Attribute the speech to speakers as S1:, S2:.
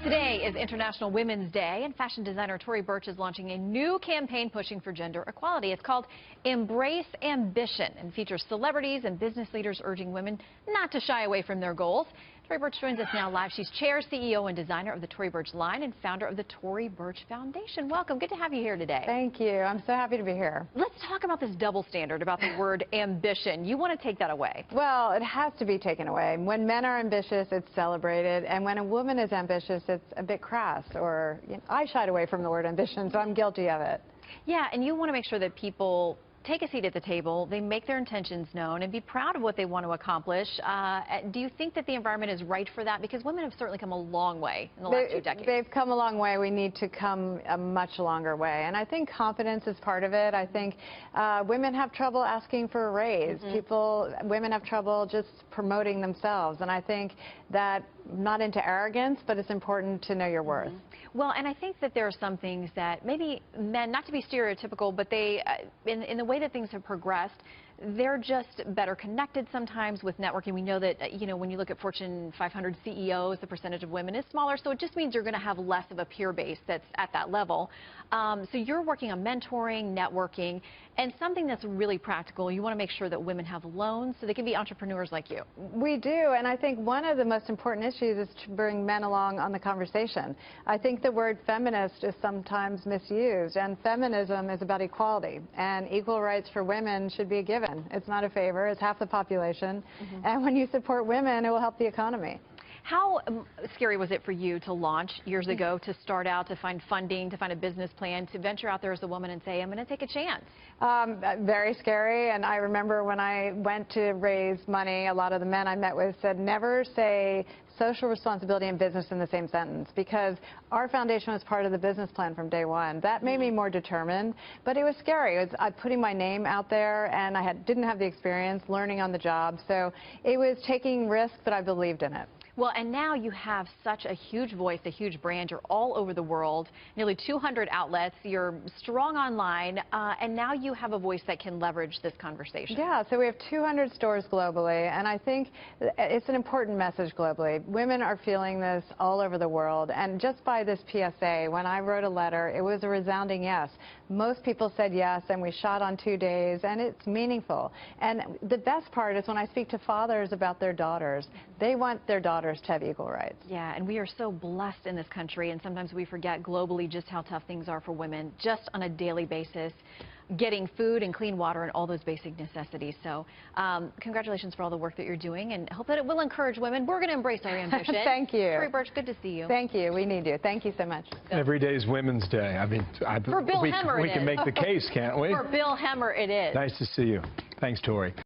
S1: Today is International Women's Day, and fashion designer Tory Burch is launching a new campaign pushing for gender equality. It's called Embrace Ambition and features celebrities and business leaders urging women not to shy away from their goals. Tory Burch joins us now live. She's chair, CEO, and designer of the Tory Burch line and founder of the Tory Burch Foundation. Welcome. Good to have you here today.
S2: Thank you. I'm so happy to be here.
S1: Let's talk about this double standard about the word ambition. You want to take that away?
S2: Well, it has to be taken away. When men are ambitious, it's celebrated. And when a woman is ambitious, it's a bit crass. Or I shied away from the word ambition, so I'm guilty of it.
S1: Yeah, and you want to make sure that people take a seat at the table, they make their intentions known, and be proud of what they want to accomplish. Do you think that the environment is right for that? Because women have certainly come a long way in the last few decades. They've
S2: come a long way. We need to come a much longer way. And I think confidence is part of it. I think women have trouble asking for a raise. Women have trouble just promoting themselves. And I think that not into arrogance, but it's important to know your worth.
S1: Well, and I think that there are some things that maybe men, not to be stereotypical, but they, in the way that things have progressed, they're just better connected sometimes with networking. We know that, when you look at Fortune 500 CEOs, the percentage of women is smaller, so it just means you're going to have less of a peer base that's at that level. So you're working on mentoring, networking, and something that's really practical. You want to make sure that women have loans so they can be entrepreneurs like you.
S2: We do, and I think one of the most important issues is to bring men along on the conversation. I think the word feminist is sometimes misused, and feminism is about equality, and equal rights for women should be a given. It's not a favor. It's half the population. And when you support women, it will help the economy.
S1: How scary was it for you to launch years ago, to start out, to find funding, to find a business plan, to venture out there as a woman and say, I'm going to take a chance?
S2: Very scary. And I remember when I went to raise money, a lot of the men I met with said, never say social responsibility and business in the same sentence, because our foundation was part of the business plan from day one. That made me more determined, but it was scary. It was putting my name out there, and I didn't have the experience, learning on the job. So it was taking risks, but I believed in it.
S1: Well, and now you have such a huge voice, a huge brand. You're all over the world, nearly 200 outlets. You're strong online, and now you have a voice that can leverage this conversation.
S2: Yeah, so we have 200 stores globally, and I think it's an important message globally. Women are feeling this all over the world, and just by this PSA, when I wrote a letter, it was a resounding yes. Most people said yes, and we shot on 2 days, and it's meaningful. And the best part is when I speak to fathers about their daughters, they want their daughters to have equal rights.
S1: Yeah, and we are so blessed in this country, and sometimes we forget globally just how tough things are for women, just on a daily basis, getting food and clean water and all those basic necessities. So congratulations for all the work that you're doing, and hope that it will encourage women. We're going to embrace our ambition.
S2: Thank you.
S1: Tory Burch, good to see you.
S2: Thank you. We need you. Thank you so much.
S3: Every day is Women's Day. I mean,
S1: for Bill Hemmer,
S3: we can make the case, can't we?
S1: For Bill Hemmer, it is.
S3: Nice to see you. Thanks, Tory.